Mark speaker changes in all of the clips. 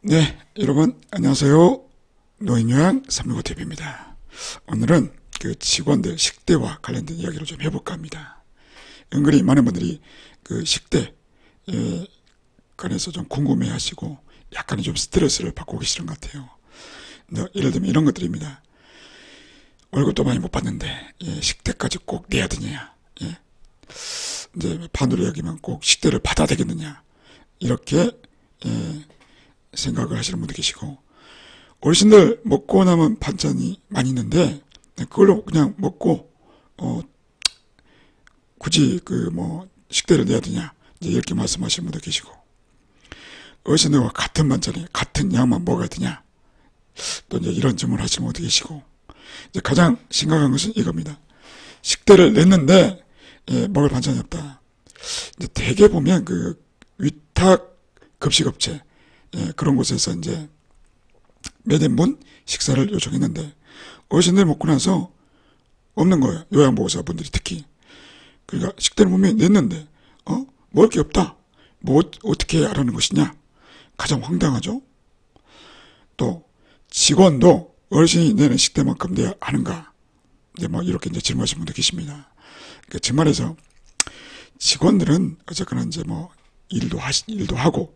Speaker 1: 네, 여러분 안녕하세요. 노인요양 365TV입니다. 오늘은 그 직원들 식대와 관련된 이야기를 좀 해볼까 합니다. 은근히 많은 분들이 그 식대에 관해서 좀 궁금해 하시고 약간의 좀 스트레스를 받고 계시는 것 같아요. 예를 들면 이런 것들입니다. 월급도 많이 못 받는데 식대까지 꼭 내야 되느냐, 이제 반으로 이야기하면 꼭 식대를 받아야 되겠느냐, 이렇게 생각을 하시는 분도 계시고, 어르신들 먹고 남은 반찬이 많이 있는데 그걸로 그냥 먹고 굳이 식대를 내야 되냐, 이제 이렇게 말씀하시는 분도 계시고, 어르신들과 같은 반찬에 같은 양만 먹어야 되냐, 또 이제 이런 질문을 하시는 분도 계시고, 이제 가장 심각한 것은 이겁니다. 식대를 냈는데 먹을 반찬이 없다. 이제 대개 보면 그 위탁 급식업체 그런 곳에서 이제 몇 인분 식사를 요청했는데 어르신들 먹고 나서 없는 거예요. 요양보호사 분들이 특히. 그러니까 식대를 분명히 냈는데 먹을 게 없다. 뭐 어떻게 하라는 것이냐. 가장 황당하죠. 또 직원도 어르신이 내는 식대만큼 내야 하는가. 이제 이렇게 이제 질문하시는 분도 계십니다. 그러니까 정말해서 직원들은 어쨌거나 이제 일도 하고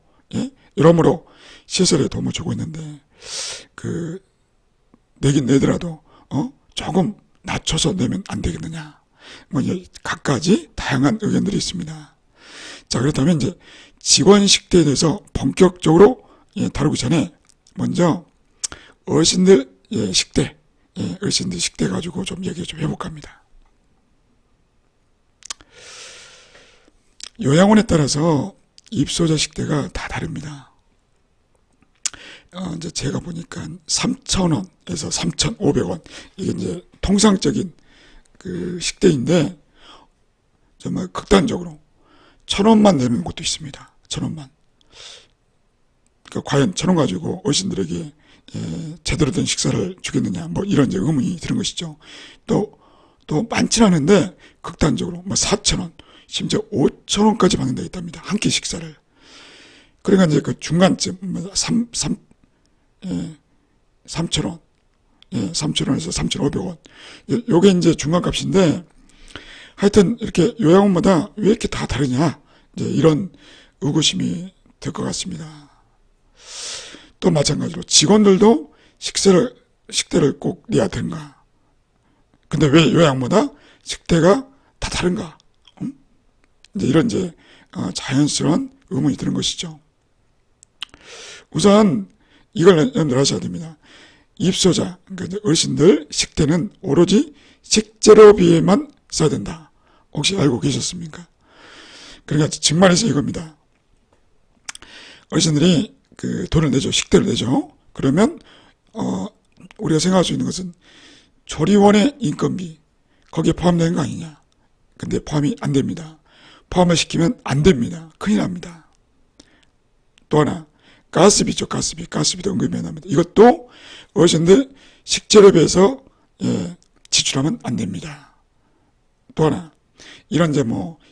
Speaker 1: 여러모로 시설에 도움을 주고 있는데 내긴 내더라도 조금 낮춰서 내면 안 되겠느냐, 각가지 다양한 의견들이 있습니다. 자, 그렇다면 이제 직원 식대에 대해서 본격적으로 다루기 전에 먼저 어르신들 식대, 어르신들 식대 가지고 좀 얘기 좀 해볼까 합니다. 요양원에 따라서 입소자 식대가 다 다릅니다. 이제 제가 보니까 3,000원에서 3,500원, 이게 이제 통상적인 그 식대인데, 정말 극단적으로 1,000원만 내는 곳도 있습니다. 1,000원만. 그러니까 과연 1,000원 가지고 어르신들에게 제대로 된 식사를 주겠느냐, 이런 이제 의문이 드는 것이죠. 또 많진 않은데 극단적으로 4,000원, 심지어 5,000원까지 받는 데가 있답니다. 한 끼 식사를. 그러니까 이제 그 중간쯤 3,000원, 3,000원에서 3,500원. 요게 이제 중간값인데, 하여튼 이렇게 요양원마다 왜 이렇게 다 다르냐, 이제 이런 의구심이 들 것 같습니다. 또 마찬가지로 직원들도 식대를 꼭 내야 되는가? 근데 왜 요양마다 식대가 다 다른가? 이제 이런 자연스러운 의문이 드는 것이죠. 우선 이걸 염두를 하셔야 됩니다. 입소자, 그러니까 어르신들 식대는 오로지 식재료비에만 써야 된다. 혹시 알고 계셨습니까? 그러니까 정말해서 이겁니다. 어르신들이 그 돈을 내죠. 식대를 내죠. 그러면 우리가 생각할 수 있는 것은 조리원의 인건비, 거기에 포함되는 거 아니냐. 근데 포함이 안 됩니다. 포함을 시키면 안 됩니다. 큰일 납니다. 또 하나, 가스비죠. 가스비도 은근히 매납니다. 이것도 어르신들 식재료비에서 지출하면 안 됩니다. 또 하나, 이런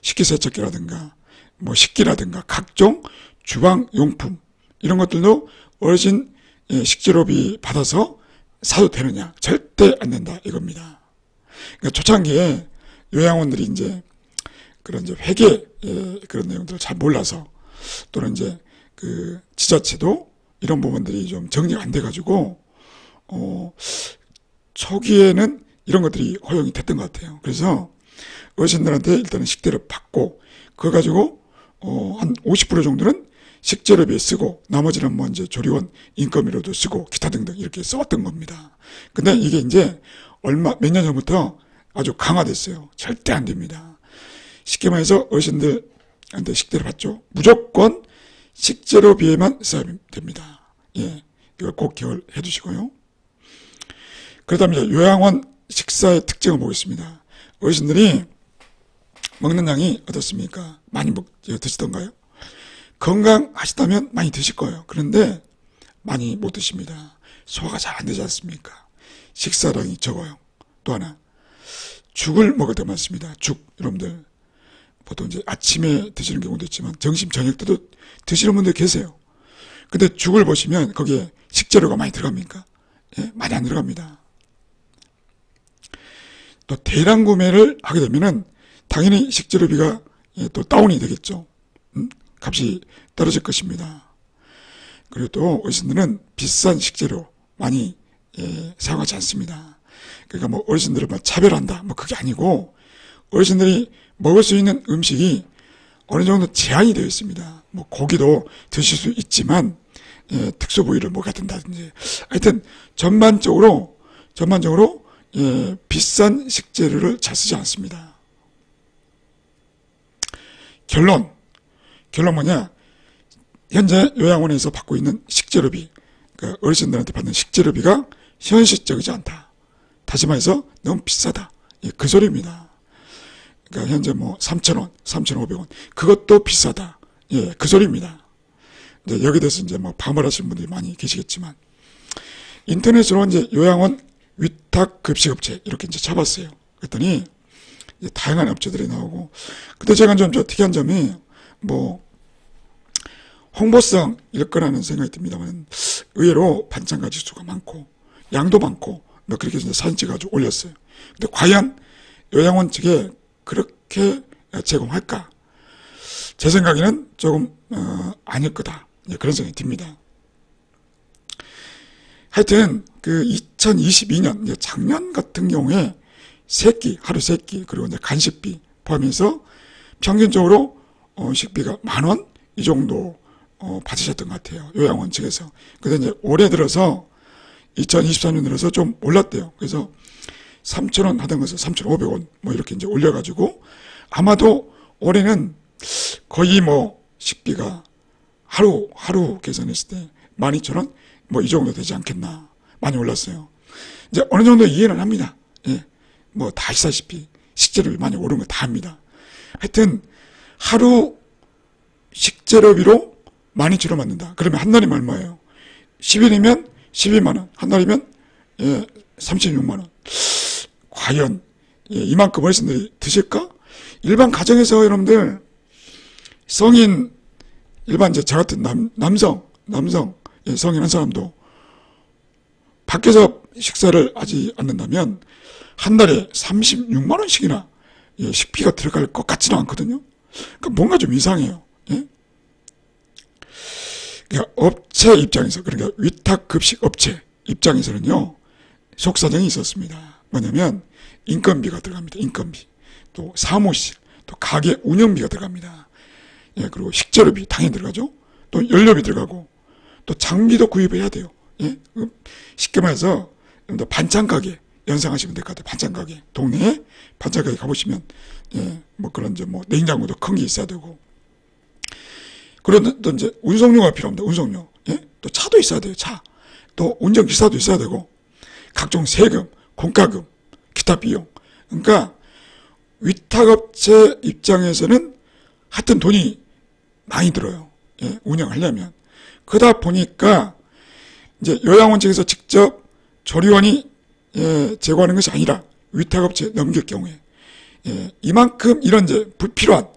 Speaker 1: 식기세척기라든가 식기라든가 각종 주방용품, 이런 것들도 어르신 식재료비 받아서 사도 되느냐? 절대 안 된다, 이겁니다. 그러니까 초창기에 요양원들이 이제 그런 회계 그런 내용들을 잘 몰라서, 또는 이제 그 지자체도 이런 부분들이 좀 정리가 안 돼가지고 초기에는 이런 것들이 허용이 됐던 것 같아요. 그래서 어르신들한테 일단은 식대를 받고, 그거 가지고 한 50% 정도는 식재료비에 쓰고, 나머지는 이제 조리원 인건비로도 쓰고, 기타 등등 이렇게 써왔던 겁니다. 근데 이게 이제 몇 년 전부터 아주 강화됐어요. 절대 안 됩니다. 쉽게 말해서 어르신들한테 식대를 받죠. 무조건 식재료비에만 써야 됩니다. 이걸 꼭 기억해 두시고요. 그렇다면 요양원 식사의 특징을 보겠습니다. 어르신들이 먹는 양이 어떻습니까? 많이 드시던가요? 건강하시다면 많이 드실 거예요. 그런데 많이 못 드십니다. 소화가 잘 안 되지 않습니까? 식사량이 적어요. 또 하나, 죽을 먹을 때 많습니다. 죽, 여러분들 보통 이제 아침에 드시는 경우도 있지만 점심 저녁 때도 드시는 분들 계세요. 근데 죽을 보시면 거기에 식재료가 많이 들어갑니까? 예, 많이 안 들어갑니다. 또 대량 구매를 하게 되면은 당연히 식재료비가 또 다운이 되겠죠. 값이 떨어질 것입니다. 그리고 또 어르신들은 비싼 식재료 많이 사용하지 않습니다. 그러니까 뭐 어르신들을 차별한다 뭐 그게 아니고, 어르신들이 먹을 수 있는 음식이 어느 정도 제한이 되어 있습니다. 뭐 고기도 드실 수 있지만 특수 부위를 먹어야 된다든지, 하여튼 전반적으로 비싼 식재료를 잘 쓰지 않습니다. 결론 뭐냐? 현재 요양원에서 받고 있는 식재료비, 그러니까 어르신들한테 받는 식재료비가 현실적이지 않다. 다시 말해서 너무 비싸다. 그 소리입니다. 그러니까 현재 뭐 3,000원, 3,500원, 그것도 비싸다. 그 소리입니다. 이제 여기 대해서 이제 뭐 반발하시는 분들이 많이 계시겠지만, 인터넷으로 이제 요양원 위탁 급식업체 이렇게 이제 쳐봤어요. 그랬더니 이제 다양한 업체들이 나오고, 그때 제가 좀 특이한 점이 뭐 홍보성일 거라는 생각이 듭니다만, 의외로 반찬 가짓수가 많고 양도 많고 뭐 그렇게 이제 사진 찍어가지고 올렸어요. 근데 과연 요양원 측에 그렇게 제공할까? 제 생각에는 조금 아닐 거다. 그런 생각이 듭니다. 하여튼 그 2022년 작년 같은 경우에 하루 3끼 그리고 이제 간식비 포함해서 평균적으로 식비가 10,000원 이 정도 받으셨던 것 같아요. 요양원 측에서. 근데 이제 올해 들어서 2023년 들어서 좀 올랐대요. 그래서 3,000원 하던 것을 3,500원 뭐 이렇게 이제 올려가지고, 아마도 올해는 거의 뭐 식비가 하루 계산했을 때 12,000원 뭐 이 정도 되지 않겠나. 많이 올랐어요. 이제 어느 정도 이해는 합니다. 뭐 다 아시다시피 식재료비 많이 오른 거 다 합니다. 하여튼 하루 식재료비로 12,000원 받는다. 그러면 한 달이면 얼마예요? 10일이면 12만원, 한 달이면 36만원. 과연 이만큼 어르신들이 드실까? 일반 가정에서 여러분들 성인, 일반 저 같은 남성 성인 한 사람도 밖에서 식사를 하지 않는다면 한 달에 36만원씩이나 식비가 들어갈 것 같지는 않거든요. 그러니까 뭔가 좀 이상해요. 그러니까 업체 입장에서, 그러니까 위탁급식 업체 입장에서는요, 속사정이 있었습니다. 뭐냐면 인건비가 들어갑니다. 인건비, 또 사무실, 또 가게 운영비가 들어갑니다. 그리고 식재료비 당연히 들어가죠. 또 연료비 들어가고, 또 장비도 구입해야 돼요. 쉽게 말해서 반찬 가게 연상하시면 될 것 같아요. 반찬 가게, 동네에 반찬 가게 가보시면 뭐 그런 뭐 냉장고도 큰 게 있어야 되고, 그리고 또 이제 운송료가 필요합니다. 운송료. 또 차도 있어야 돼요. 차. 또 운전기사도 있어야 되고, 각종 세금, 공과금, 기타 비용. 그러니까 위탁업체 입장에서는 하여튼 돈이 많이 들어요. 운영하려면. 그러다 보니까 이제 요양원 측에서 직접 조리원이 제공하는 것이 아니라 위탁업체에 넘길 경우에 이만큼 이런 이제 불필요한,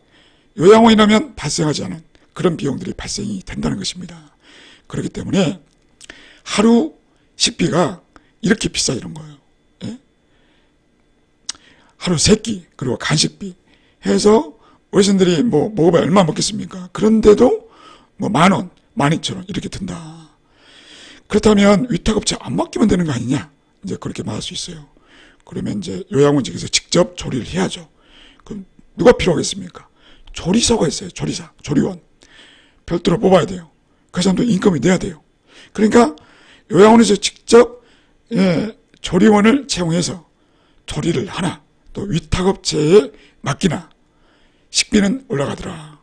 Speaker 1: 요양원이라면 발생하지 않은 그런 비용들이 발생이 된다는 것입니다. 그렇기 때문에 하루 식비가 이렇게 비싸지는 거예요. 하루 3끼 그리고 간식비 해서 어르신들이 뭐 먹어봐야 얼마 먹겠습니까? 그런데도 뭐 10,000원, 12,000원 이렇게 든다. 그렇다면 위탁업체 안 맡기면 되는 거 아니냐? 이제 그렇게 말할 수 있어요. 그러면 이제 요양원 측에서 직접 조리를 해야죠. 그럼 누가 필요하겠습니까? 조리사가 있어요. 조리원. 별도로 뽑아야 돼요. 그 사람도 인건비 내야 돼요. 그러니까 요양원에서 직접 조리원을 채용해서 조리를 하나, 또 위탁업체에 맡기나, 식비는 올라가더라.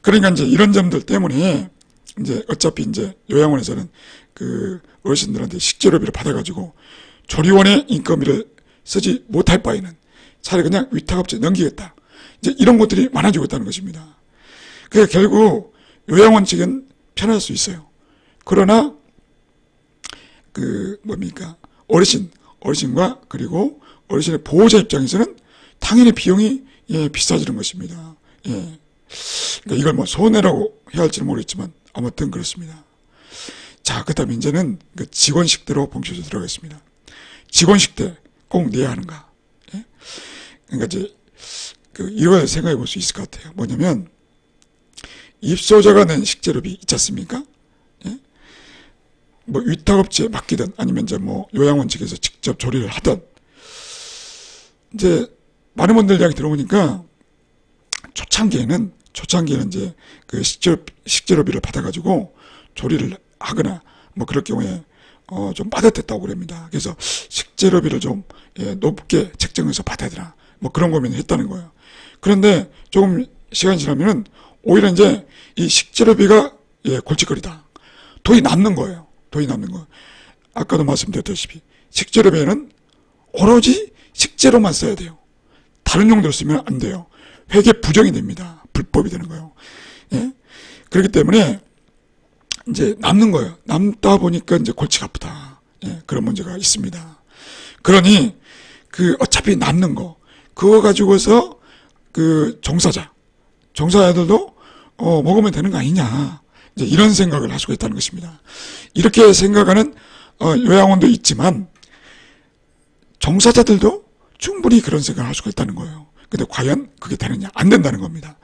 Speaker 1: 그러니까 이제 이런 점들 때문에 이제 어차피 이제 요양원에서는 그 어르신들한테 식재료비를 받아가지고 조리원의 인건비를 쓰지 못할 바에는 차라리 그냥 위탁업체에 넘기겠다. 이제 이런 것들이 많아지고 있다는 것입니다. 그래서 결국 요양원 측은 편할 수 있어요. 그러나 어르신과 그리고 어르신의 보호자 입장에서는 당연히 비용이 비싸지는 것입니다. 그러니까 이걸 뭐 손해라고 해야 할지는 모르겠지만 아무튼 그렇습니다. 자, 그 다음에 이제는 그 직원 식대로 본격적으로 들어가겠습니다. 직원 식대 꼭 내야 하는가? 예? 그러니까 이제 이걸 생각해 볼 수 있을 것 같아요. 뭐냐면 입소자가 낸 식재료비 있지 않습니까? 예? 뭐 위탁업체에 맡기든 아니면 이제 뭐 요양원 측에서 직접 조리를 하든, 이제 많은 분들 이야기 들어보니까 초창기에는 이제 그 식재료비를 받아가지고 조리를 하거나 뭐 그럴 경우에 좀 빠듯했다고 그럽니다. 그래서 식재료비를 좀 높게 책정해서 받아야 되나 뭐 그런 고민을 했다는 거예요. 그런데 조금 시간이 지나면은 오히려 이제 이 식재료비가 골칫거리다. 돈이 남는 거예요. 돈이 남는 거. 아까도 말씀드렸다시피 식재료비에는 오로지 식재료만 써야 돼요. 다른 용도로 쓰면 안 돼요. 회계 부정이 됩니다. 불법이 되는 거예요. 예? 그렇기 때문에 이제 남는 거예요. 남다 보니까 이제 골치가 아프다. 예, 그런 문제가 있습니다. 그러니 어차피 남는 거 그거 가지고서 종사자들도 먹으면 되는 거 아니냐, 이제 이런 생각을 할 수가 있다는 것입니다. 이렇게 생각하는 요양원도 있지만 종사자들도 충분히 그런 생각을 할 수가 있다는 거예요. 근데 과연 그게 되느냐? 안 된다는 겁니다.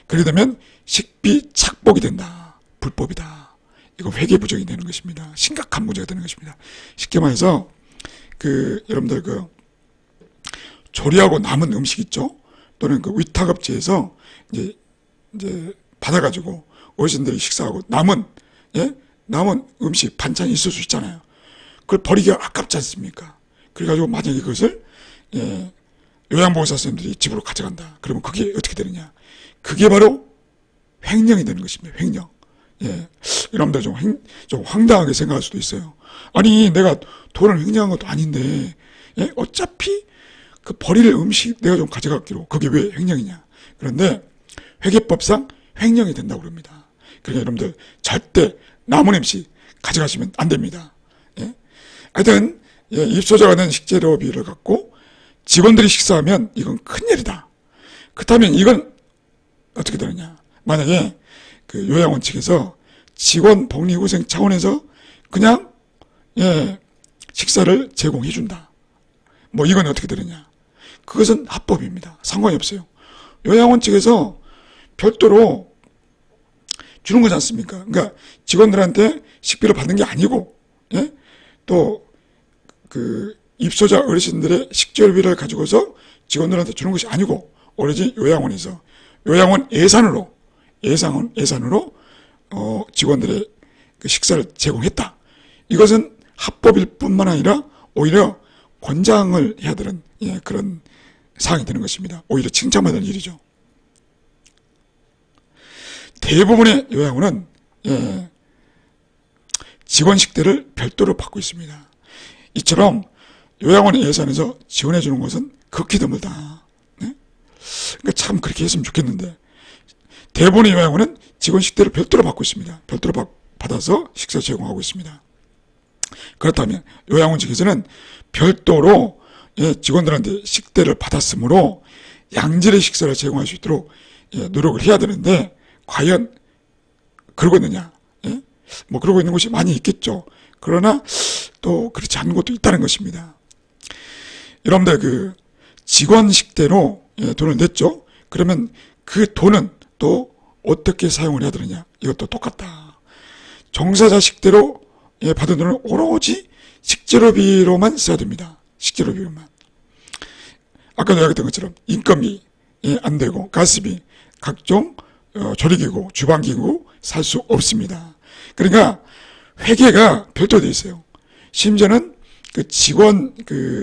Speaker 1: 그렇게 되면 식비 착복이 된다. 불법이다. 이거 회계 부정이 되는 것입니다. 심각한 문제가 되는 것입니다. 쉽게 말해서 여러분들 조리하고 남은 음식 있죠? 또는 위탁업체에서 이제 받아가지고 어르신들이 식사하고 남은 음식 반찬이 있을 수 있잖아요. 그걸 버리기가 아깝지 않습니까? 그래가지고 만약에 그것을 요양보호사 선생님들이 집으로 가져간다. 그러면 그게 어떻게 되느냐? 그게 바로 횡령이 되는 것입니다. 횡령. 예. 여러분들 좀 황당하게 생각할 수도 있어요. 아니, 내가 돈을 횡령한 것도 아닌데, 예? 어차피 버릴 음식 내가 좀 가져갔기로. 그게 왜 횡령이냐? 그런데 회계법상 횡령이 된다고 그럽니다. 그러니까 여러분들 절대 남은 음식 가져가시면 안 됩니다. 예? 하여튼, 입소자가 낸 식재료비를 갖고 직원들이 식사하면 이건 큰일이다. 그렇다면 이건 어떻게 되느냐? 만약에 요양원 측에서 직원 복리후생 차원에서 그냥 식사를 제공해준다. 뭐 이건 어떻게 되느냐? 그것은 합법입니다. 상관이 없어요. 요양원 측에서 별도로 주는 거지 않습니까? 그러니까 직원들한테 식비를 받는 게 아니고, 또 입소자 어르신들의 식재료비를 가지고서 직원들한테 주는 것이 아니고 오로지 요양원에서 요양원 예산으로 직원들의 식사를 제공했다. 이것은 합법일 뿐만 아니라 오히려 권장을 해야 되는 그런 사항이 되는 것입니다. 오히려 칭찬받는 일이죠. 대부분의 요양원은 직원 식대를 별도로 받고 있습니다. 이처럼 요양원의 예산에서 지원해 주는 것은 극히 드물다. 네? 그러니까 참 그렇게 했으면 좋겠는데 대부분의 요양원은 직원 식대를 별도로 받고 있습니다. 별도로 받아서 식사 제공하고 있습니다. 그렇다면 요양원 측에서는 별도로 직원들한테 식대를 받았으므로 양질의 식사를 제공할 수 있도록 노력을 해야 되는데 과연 그러고 있느냐? 뭐 그러고 있는 곳이 많이 있겠죠. 그러나 또 그렇지 않은 곳도 있다는 것입니다. 여러분들 직원 식대로 돈을 냈죠. 그러면 그 돈은 또 어떻게 사용을 해야 되느냐? 이것도 똑같다. 종사자 식대로 받은 돈은 오로지 식재료비로만 써야 됩니다. 식재료비로만. 아까도 이야기했던 것처럼 인건비 안 되고 가스비, 각종 조리기구, 주방기구 살 수 없습니다. 그러니까 회계가 별도로 되어 있어요. 심지어는 직원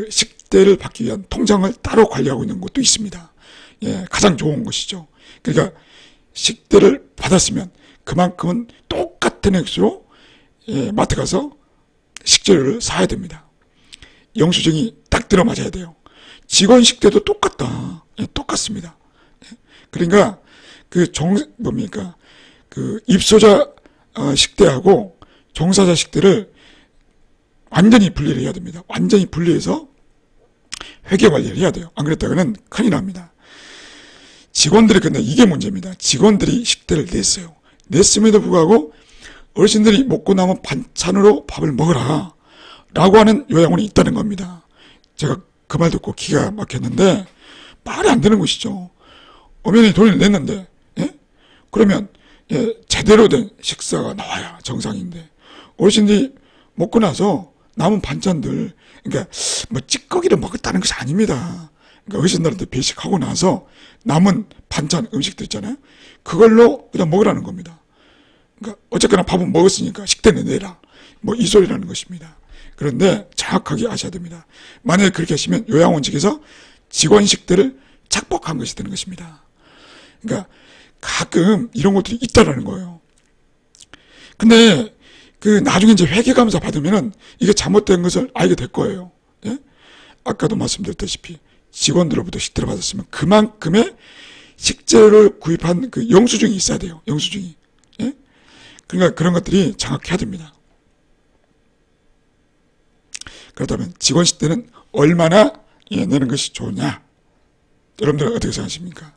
Speaker 1: 식대를 받기 위한 통장을 따로 관리하고 있는 곳도 있습니다. 가장 좋은 것이죠. 그러니까 식대를 받았으면 그만큼은 똑같은 액수로 마트 가서 식재료를 사야 됩니다. 영수증이 딱 들어맞아야 돼요. 직원 식대도 똑같다. 똑같습니다. 그러니까 입소자 식대하고 종사자 식대를 완전히 분리를 해야 됩니다. 완전히 분리해서 회계 관리를 해야 돼요. 안 그랬다가는 큰일 납니다. 직원들이 근데 이게 문제입니다. 직원들이 식대를 냈어요. 냈음에도 불구하고 어르신들이 먹고 남은 반찬으로 밥을 먹어라 라고 하는 요양원이 있다는 겁니다. 제가 그 말 듣고 기가 막혔는데 말이 안 되는 것이죠. 엄연히 돈을 냈는데, 예? 그러면 제대로 된 식사가 나와야 정상인데 어르신들이 먹고 나서 남은 반찬들, 그러니까 뭐 찌꺼기를 먹었다는 것이 아닙니다. 그러니까 어르신들한테 배식하고 나서 남은 반찬 음식들 있잖아요. 그걸로 그냥 먹으라는 겁니다. 그러니까 어쨌거나 밥은 먹었으니까 식대는 내라. 뭐 이 소리라는 것입니다. 그런데 정확하게 아셔야 됩니다. 만약에 그렇게 하시면 요양원 측에서 직원 식대를 착복한 것이 되는 것입니다. 그러니까 가끔 이런 것들이 있다라는 거예요. 근데 그 나중에 이제 회계감사 받으면은 이게 잘못된 것을 알게 될 거예요. 예? 아까도 말씀드렸다시피 직원들로부터 식대를 받았으면 그만큼의 식재료를 구입한 그 영수증이 있어야 돼요. 영수증이. 예? 그러니까 그런 것들이 정확해야 됩니다. 그렇다면 직원 식대는 얼마나 내는 것이 좋으냐? 여러분들은 어떻게 생각하십니까?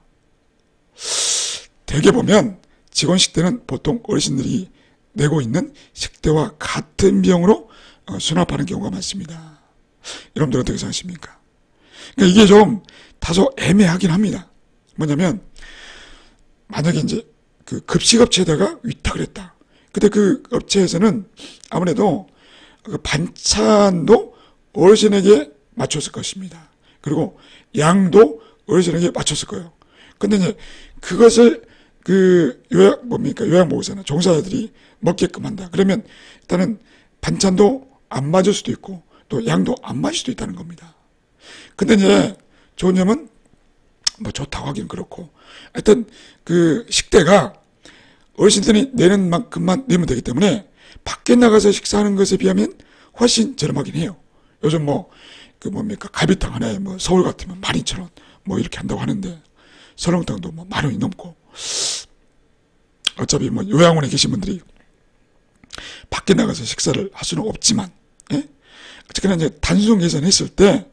Speaker 1: 대개 보면 직원 식대는 보통 어르신들이 내고 있는 식대와 같은 비용으로 수납하는 경우가 많습니다. 여러분들 어떻게 생각하십니까? 그러니까 이게 좀 다소 애매하긴 합니다. 뭐냐면 만약에 이제 그 급식업체에다가 위탁을 했다. 근데 그 업체에서는 아무래도 그 반찬도 어르신에게 맞췄을 것입니다. 그리고 양도 어르신에게 맞췄을 거예요. 근데 이제 그것을 그 요양보호사나 종사자들이 먹게끔 한다. 그러면 일단은 반찬도 안 맞을 수도 있고 또 양도 안 맞을 수도 있다는 겁니다. 근데 이제 좋은 점은 뭐 좋다고 하긴 그렇고 하여튼 그 식대가 어르신들이 내는 만큼만 내면 되기 때문에 밖에 나가서 식사하는 것에 비하면 훨씬 저렴하긴 해요. 요즘 갈비탕 하나에 뭐 서울 같으면 12,000원 뭐 이렇게 한다고 하는데 설렁탕도 뭐 10,000원이 넘고 어차피 뭐 요양원에 계신 분들이 밖에 나가서 식사를 할 수는 없지만, 예? 어쨌거나 이제 단순 계산했을 때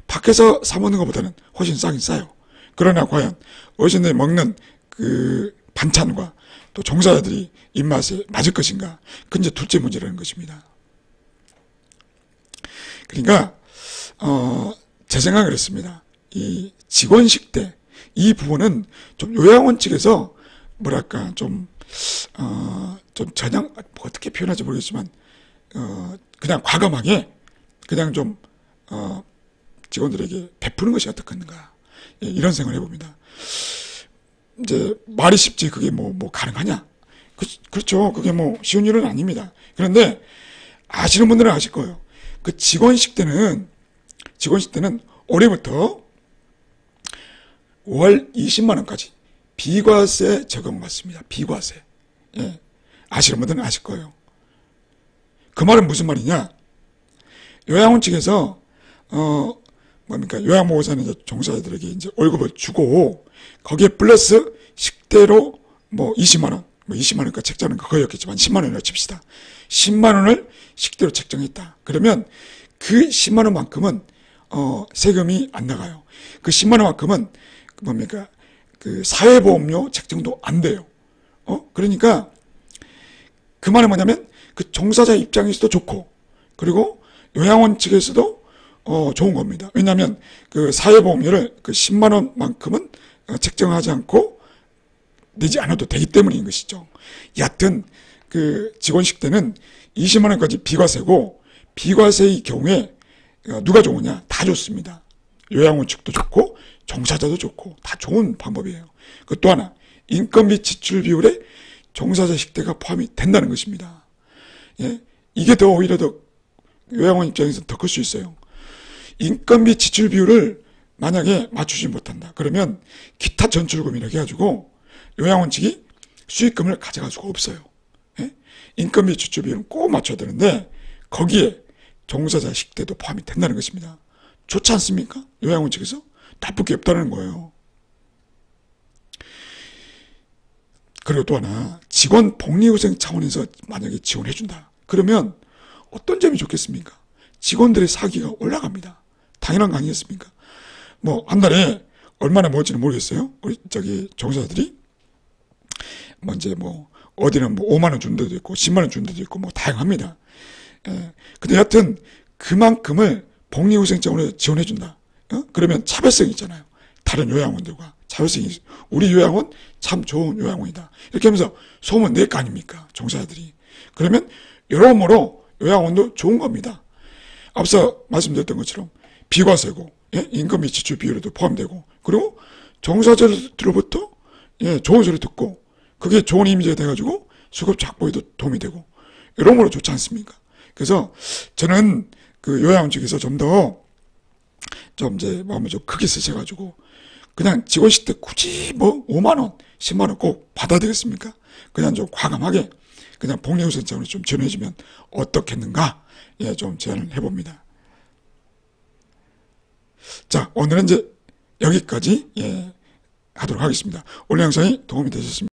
Speaker 1: 밖에서 사 먹는 것보다는 훨씬 싸긴 싸요. 그러나 과연 어르신들이 먹는 그 반찬과 또 종사자들이 입맛에 맞을 것인가? 그건 이제 둘째 문제라는 것입니다. 그러니까 제 생각은 그렇습니다. 이 직원 식대 이 부분은 좀 요양원 측에서 뭐랄까 좀 전향 어떻게 표현할지 모르겠지만 그냥 과감하게 그냥 좀 직원들에게 베푸는 것이 어떻겠는가, 예, 이런 생각을 해봅니다. 이제 말이 쉽지 그게 뭐 가능하냐? 그렇죠. 그게 뭐 쉬운 일은 아닙니다. 그런데 아시는 분들은 아실 거예요. 그 직원 식대는 올해부터 5월 20만 원까지 비과세 적용받습니다. 비과세. 예. 아시는 분들은 아실 거예요. 그 말은 무슨 말이냐? 요양원 측에서 요양보호사는 종사자들에게 이제 월급을 주고 거기에 플러스 식대로 뭐 20만 원, 뭐 20만 원까지 책정하는 거 거였겠지만 10만 원이라고 칩시다. 10만 원을 식대로 책정했다. 그러면 그 10만 원만큼은 세금이 안 나가요. 그 10만 원만큼은 그 사회보험료 책정도 안 돼요. 그러니까 그 말은 뭐냐면 그 종사자 입장에서도 좋고 그리고 요양원 측에서도 좋은 겁니다. 왜냐하면 그 사회보험료를 그 10만 원만큼은 책정하지 않고 내지 않아도 되기 때문인 것이죠. 여하튼 그 직원식 때는 20만 원까지 비과세고 비과세의 경우에 누가 좋으냐? 다 좋습니다. 요양원 측도 좋고 종사자도 좋고 다 좋은 방법이에요. 그 또 하나 인건비 지출 비율에 종사자 식대가 포함이 된다는 것입니다. 예? 이게 더 오히려 더 요양원 입장에서 더 클 수 있어요. 인건비 지출 비율을 만약에 맞추지 못한다. 그러면 기타 전출금이라고 해가지고 요양원 측이 수익금을 가져갈 수가 없어요. 예? 인건비 지출 비율은 꼭 맞춰야 되는데 거기에 종사자 식대도 포함이 된다는 것입니다. 좋지 않습니까? 요양원 측에서 나쁠 게 없다는 거예요. 그리고 또 하나 직원 복리후생 차원에서 만약에 지원해준다. 그러면 어떤 점이 좋겠습니까? 직원들의 사기가 올라갑니다. 당연한 거 아니겠습니까? 뭐 한 달에 얼마나 모을지는 모르겠어요. 우리 종사자들이 먼저 어디는 뭐 5만 원 준 데도 있고 10만 원 준 데도 있고 뭐 다양합니다. 예. 근데 여튼 그만큼을 복리후생장으로 지원해 준다. 그러면 차별성이 있잖아요. 다른 요양원들과 차별성이 있어. 우리 요양원 참 좋은 요양원이다. 이렇게 하면서 소문 낼 거 아닙니까? 종사자들이. 그러면 여러모로 요양원도 좋은 겁니다. 앞서 말씀드렸던 것처럼 비과세고, 예? 임금 및 지출 비율에도 포함되고, 그리고 종사자들로부터 좋은 소리 듣고 그게 좋은 이미지가 돼가지고 수급 확보에도 도움이 되고 여러모로 좋지 않습니까? 그래서 저는 그 요양원 측에서 좀 이제 마음을 좀 크게 쓰셔가지고 그냥 직원식 때 굳이 뭐 5만 원, 10만 원 꼭 받아야 되겠습니까? 그냥 좀 과감하게 그냥 복리후생장으로 좀 지원해주면 어떻겠는가? 예, 좀 제안을 해봅니다. 자, 오늘은 이제 여기까지 하도록 하겠습니다. 오늘 영상이 도움이 되셨습니다.